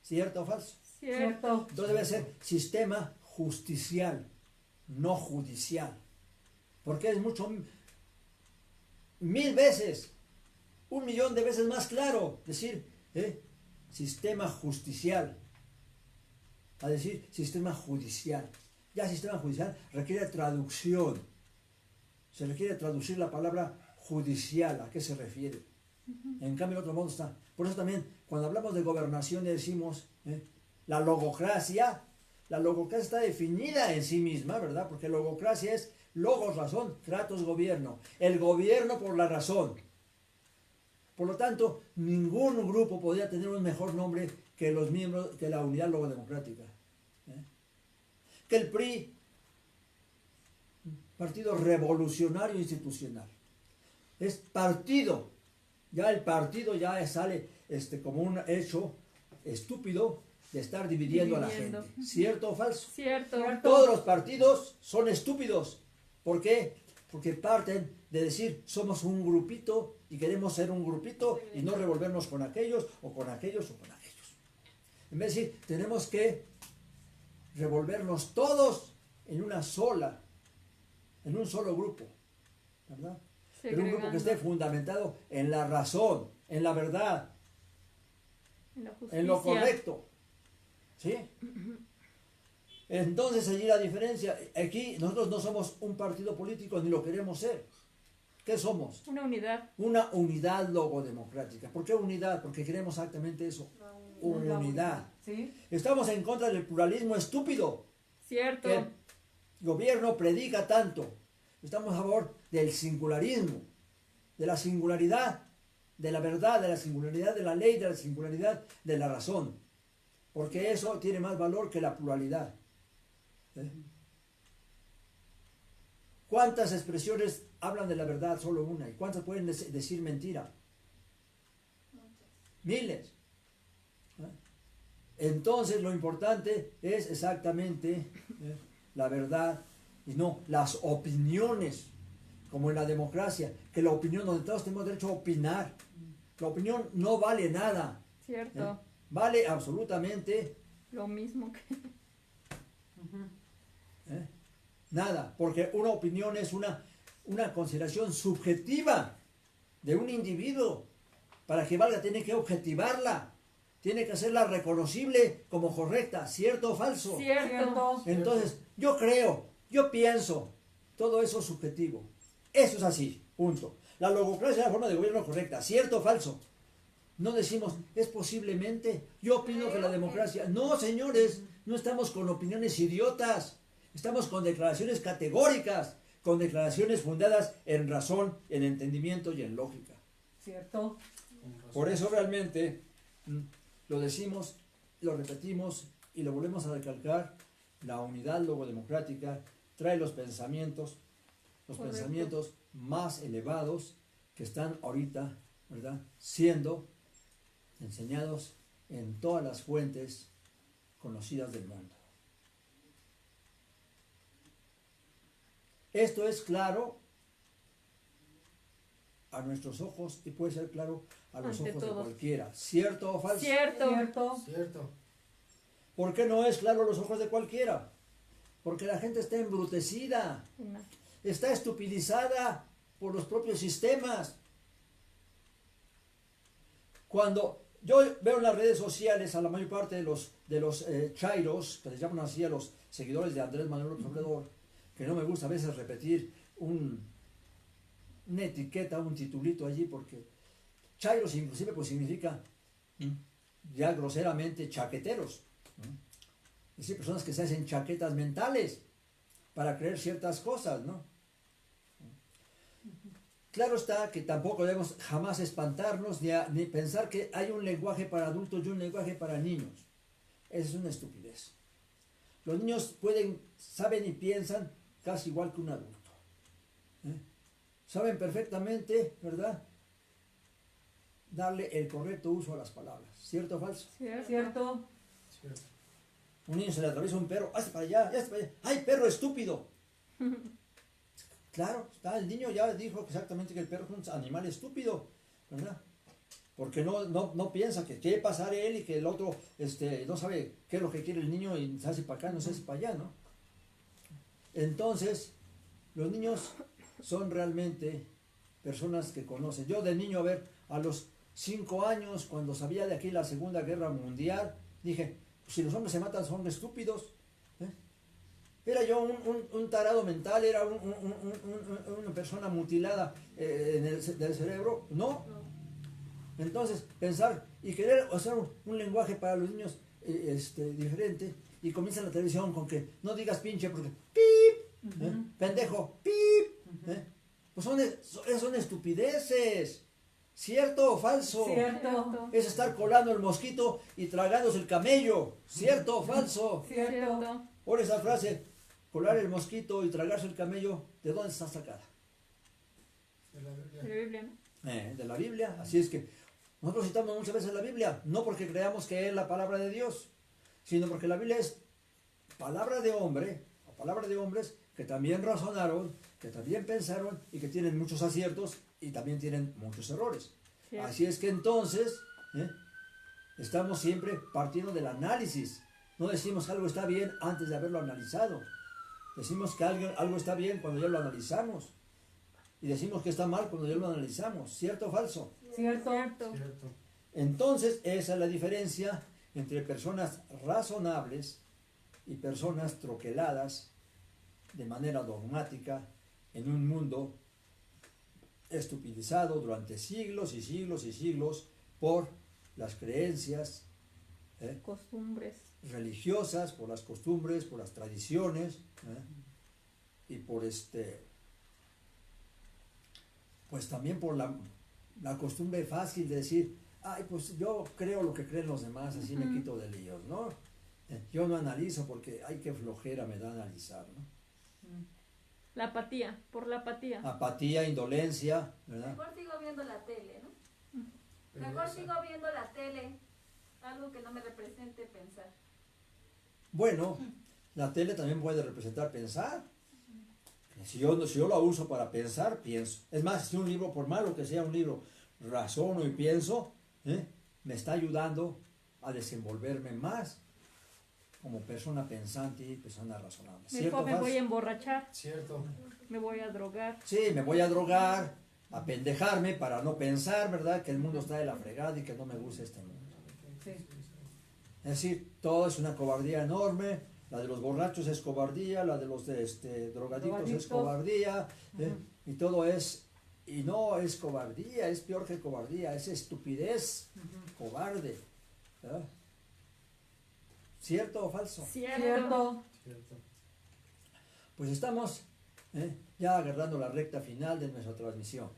¿Cierto o falso? Cierto. Entonces debe ser sistema justicial, no judicial. Porque es mucho, 1000 veces, 1.000.000 de veces más claro decir sistema justicial a decir sistema judicial. Ya sistema judicial requiere traducción. Se requiere traducir la palabra judicial, ¿a qué se refiere? En cambio, el otro modo está. Por eso también, cuando hablamos de gobernación, decimos la logocracia está definida en sí misma, ¿verdad? Porque logocracia es logos, razón, kratos, gobierno. El gobierno por la razón. Por lo tanto, ningún grupo podría tener un mejor nombre que los miembros, que la Unidad Logodemocrática. Que el PRI, Partido Revolucionario Institucional. Es partido. Ya el partido ya sale como un hecho estúpido de estar dividiendo a la gente. ¿Cierto o falso? Cierto. Todos los partidos son estúpidos. ¿Por qué? Porque parten de decir somos un grupito y queremos ser un grupito y no revolvernos con aquellos o con aquellos o con aquellos. En vez de decir, tenemos que revolvernos todos en un solo grupo, ¿verdad? Pero un grupo que esté fundamentado en la razón, en la verdad, en lo correcto. ¿Sí? Entonces allí la diferencia. Aquí nosotros no somos un partido político ni lo queremos ser. ¿Qué somos? Una unidad. Una unidad logodemocrática. ¿Por qué unidad? Porque queremos exactamente eso. Unidad. ¿Sí? Estamos en contra del pluralismo estúpido Cierto. que el gobierno predica tanto. Estamos a favor del singularismo, de la singularidad, de la verdad, de la singularidad de la ley, de la singularidad de la razón. Porque eso tiene más valor que la pluralidad. ¿Cuántas expresiones hablan de la verdad? Solo una. ¿Y cuántas pueden decir mentira? Miles. Entonces lo importante es exactamente la verdad y no las opiniones, como en la democracia, que la opinión, donde todos tenemos derecho a opinar. La opinión no vale nada. Cierto. Vale absolutamente Lo mismo que... nada, porque una opinión es una consideración subjetiva de un individuo. Para que valga tiene que objetivarla, tiene que hacerla reconocible como correcta, ¿cierto o falso? Cierto. Entonces, yo creo, yo pienso, todo eso es subjetivo. Eso es así, punto. La logocracia es la forma de gobierno correcta, ¿cierto o falso? No decimos, es posiblemente, yo opino que la democracia... No, señores, no estamos con opiniones idiotas. Estamos con declaraciones categóricas, con declaraciones fundadas en razón, en entendimiento y en lógica. ¿Cierto? Por eso realmente lo decimos, lo repetimos y lo volvemos a recalcar. La unidad logodemocrática trae los pensamientos más elevados que están ahorita, ¿verdad?, siendo enseñados en todas las fuentes conocidas del mundo. Esto es claro a nuestros ojos y puede ser claro a los Ante ojos de todos. cualquiera. ¿Cierto o falso? Cierto. ¿Cierto? Cierto. ¿Por qué no es claro a los ojos de cualquiera? Porque la gente está embrutecida, Una. está estupidizada por los propios sistemas. Cuando yo veo en las redes sociales a la mayor parte de los chairos, que les llaman así a los seguidores de Andrés Manuel López Obrador, que no me gusta a veces repetir una etiqueta, un titulito allí, porque chairos inclusive pues significa ya groseramente chaqueteros. Es decir, personas que se hacen chaquetas mentales para creer ciertas cosas, ¿no? Claro está que tampoco debemos jamás espantarnos ni pensar que hay un lenguaje para adultos y un lenguaje para niños. Esa es una estupidez. Los niños saben y piensan casi igual que un adulto. Saben perfectamente, ¿verdad?, darle el correcto uso a las palabras. ¿Cierto o falso? Cierto. ¿Cierto? Cierto. Un niño se le atraviesa un perro, hazte para allá, hazte para allá. ¡Ay, perro estúpido! Claro, el niño ya dijo exactamente que el perro es un animal estúpido, ¿verdad? Porque no piensa que quiere pasar él y que el otro no sabe qué es lo que quiere el niño y se hace para acá, no se hace para allá, ¿no? Entonces, los niños son realmente personas que conocen. Yo de niño, a los 5 años, cuando sabía de aquí la Segunda Guerra Mundial, dije, si los hombres se matan son estúpidos. ¿Eh? Era yo un tarado mental, era una persona mutilada del cerebro. No. Entonces, pensar y querer hacer un lenguaje para los niños diferente, y comienza la televisión con que no digas pinche porque ¡pip! Pendejo, ¡pip! Pues son estupideces. ¿Cierto o falso? Cierto. Es estar colando el mosquito y tragándose el camello. ¿Cierto o falso? Cierto. Por esa frase, colar el mosquito y tragarse el camello, ¿de dónde está sacada? De la Biblia. De la Biblia, ¿no? De la Biblia. Así es que nosotros citamos muchas veces la Biblia, no porque creamos que es la palabra de Dios, sino porque la Biblia es palabra de hombre, o palabra de hombres que también razonaron, que también pensaron y que tienen muchos aciertos y también tienen muchos errores. Sí. Así es que entonces estamos siempre partiendo del análisis. No decimos que algo está bien antes de haberlo analizado. Decimos que algo está bien cuando ya lo analizamos. Y decimos que está mal cuando ya lo analizamos. ¿Cierto o falso? Cierto. Cierto. Cierto. Entonces, esa es la diferencia entre personas razonables y personas troqueladas de manera dogmática en un mundo estupidizado durante siglos y siglos y siglos por las creencias Costumbres. religiosas, por las costumbres, por las tradiciones, y por pues también por la costumbre fácil de decir, ay, pues yo creo lo que creen los demás, así me quito de líos, ¿no? Yo no analizo porque, ay, qué flojera me da analizar, ¿no? La apatía, por la apatía. Apatía, indolencia, ¿verdad? Mejor sigo viendo la tele, ¿no? Mejor Pereza. sigo viendo la tele, algo que no me represente pensar. Bueno, la tele también puede representar pensar. Si yo la uso para pensar, pienso. Es más, si un libro, por malo que sea un libro, razono y pienso, me está ayudando a desenvolverme más como persona pensante y persona razonable. ¿Cierto, Mejor me falso? voy a emborrachar, Cierto. me voy a drogar. Sí, me voy a drogar, a pendejarme para no pensar, ¿verdad? Que el mundo está de la fregada y que no me gusta este mundo. Sí. Es decir, todo es una cobardía enorme. La de los borrachos es cobardía, la de los drogadictos es cobardía, y todo es, y no es cobardía, es peor que cobardía, es estupidez, cobarde. ¿Verdad? ¿Cierto o falso? Cierto. Cierto. Pues estamos ya agarrando la recta final de nuestra transmisión.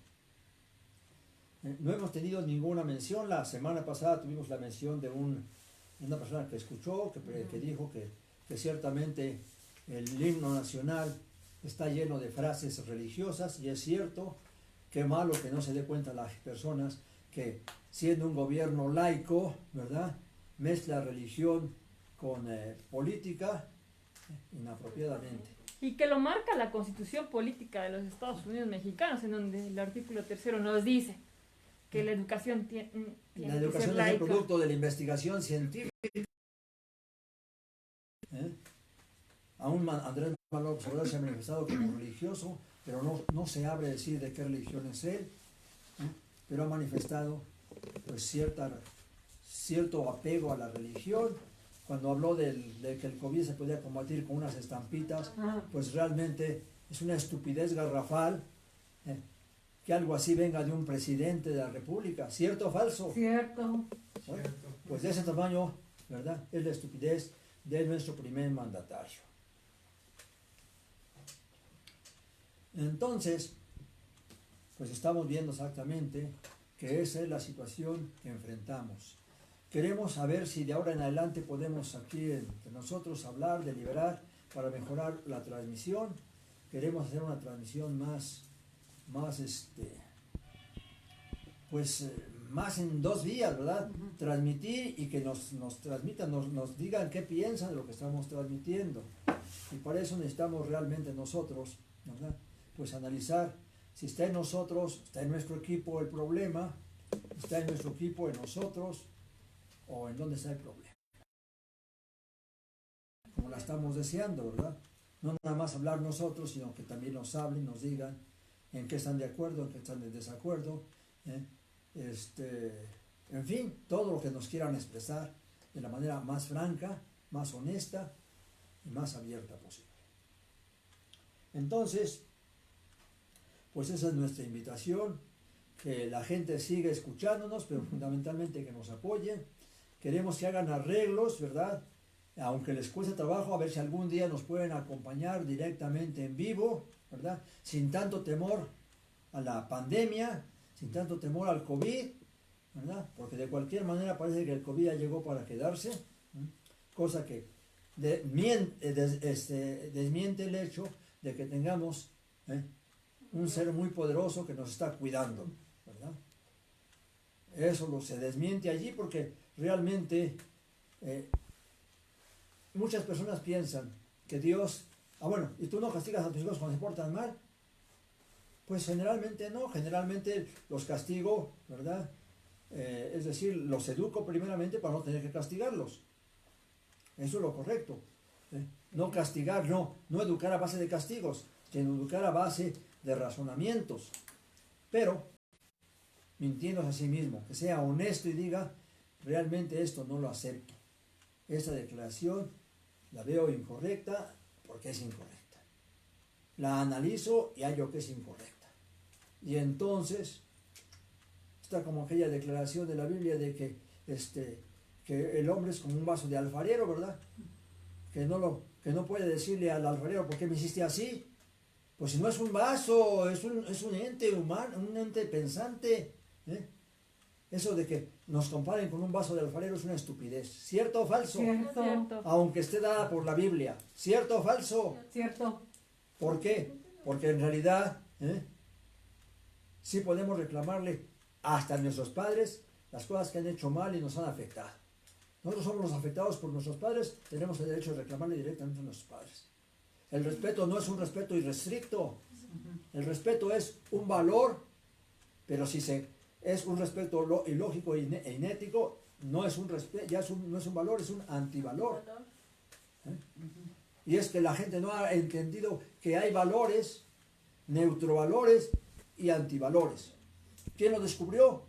No hemos tenido ninguna mención. La semana pasada tuvimos la mención de una persona que escuchó, que dijo que ciertamente el himno nacional está lleno de frases religiosas, y es cierto. Qué malo que no se dé cuenta las personas que, siendo un gobierno laico, ¿verdad?, mezcla religión con política inapropiadamente. Y que lo marca la Constitución Política de los Estados Unidos Mexicanos, en donde el artículo 3 nos dice que la educación tiene La que ser educación es el laica. producto de la investigación científica. Aún Andrés Manuel López Obrador se ha manifestado como religioso, pero no se abre a decir de qué religión es él, pero ha manifestado pues cierto apego a la religión. Cuando habló de que el COVID se podía combatir con unas estampitas, pues realmente es una estupidez garrafal que algo así venga de un presidente de la República. ¿Cierto o falso? Cierto. Bueno, Cierto. pues de ese tamaño, ¿verdad?, es la estupidez de nuestro primer mandatario. Entonces, pues estamos viendo exactamente que esa es la situación que enfrentamos. Queremos saber si de ahora en adelante podemos aquí entre nosotros hablar, deliberar para mejorar la transmisión. Queremos hacer más en 2 vías, ¿verdad? Transmitir y que nos transmitan, nos digan qué piensan de lo que estamos transmitiendo. Y para eso necesitamos realmente nosotros, ¿verdad? Pues analizar si está en nosotros, está en nuestro equipo el problema, está en nuestro equipo, en nosotros, o en dónde está el problema. Como la estamos deseando, ¿verdad? No nada más hablar nosotros, sino que también nos hablen, nos digan en qué están de acuerdo, en qué están de desacuerdo, en fin, todo lo que nos quieran expresar de la manera más franca, más honesta y más abierta posible. Entonces, pues esa es nuestra invitación, que la gente siga escuchándonos, pero fundamentalmente que nos apoyen. Queremos que hagan arreglos, ¿verdad? Aunque les cueste trabajo, a ver si algún día nos pueden acompañar directamente en vivo, ¿verdad? Sin tanto temor a la pandemia, sin tanto temor al COVID, ¿verdad? Porque de cualquier manera parece que el COVID ya llegó para quedarse, cosa que desmiente el hecho de que tengamos un ser muy poderoso que nos está cuidando, ¿verdad? Eso se desmiente allí porque realmente muchas personas piensan que Dios, ¿y tú no castigas a tus hijos cuando se portan mal? Pues generalmente no, generalmente los castigo, ¿verdad? Es decir, los educo primeramente para no tener que castigarlos. Eso es lo correcto. No castigar, no educar a base de castigos, sino educar a base de razonamientos. Pero, mintiéndose a sí mismo, que sea honesto y diga, realmente esto no lo acepto. Esta declaración la veo incorrecta porque es incorrecta. La analizo y hallo que es incorrecta. Y entonces, está como aquella declaración de la Biblia de que el hombre es como un vaso de alfarero, ¿verdad? Que no puede decirle al alfarero, ¿por qué me hiciste así? Pues si no es un vaso, es un ente humano, un ente pensante. Eso de que nos comparen con un vaso de alfarero es una estupidez. ¿Cierto o falso? Cierto. Aunque esté dada por la Biblia. ¿Cierto o falso? Cierto. ¿Por qué? Porque en realidad sí podemos reclamarle hasta a nuestros padres las cosas que han hecho mal y nos han afectado. Nosotros somos los afectados por nuestros padres, tenemos el derecho de reclamarle directamente a nuestros padres. El respeto no es un respeto irrestricto. El respeto es un valor, pero si es un respeto ilógico e inético, no es un respeto, no es un valor, es un antivalor. Y es que la gente no ha entendido que hay valores, neutrovalores y antivalores. ¿Quién lo descubrió?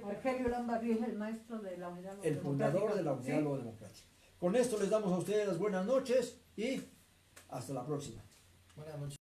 Argelio Lambarrio es el maestro de la unidad El fundador de la Unidad Sí. Democrática. Con esto les damos a ustedes las buenas noches y hasta la próxima. Buenas noches.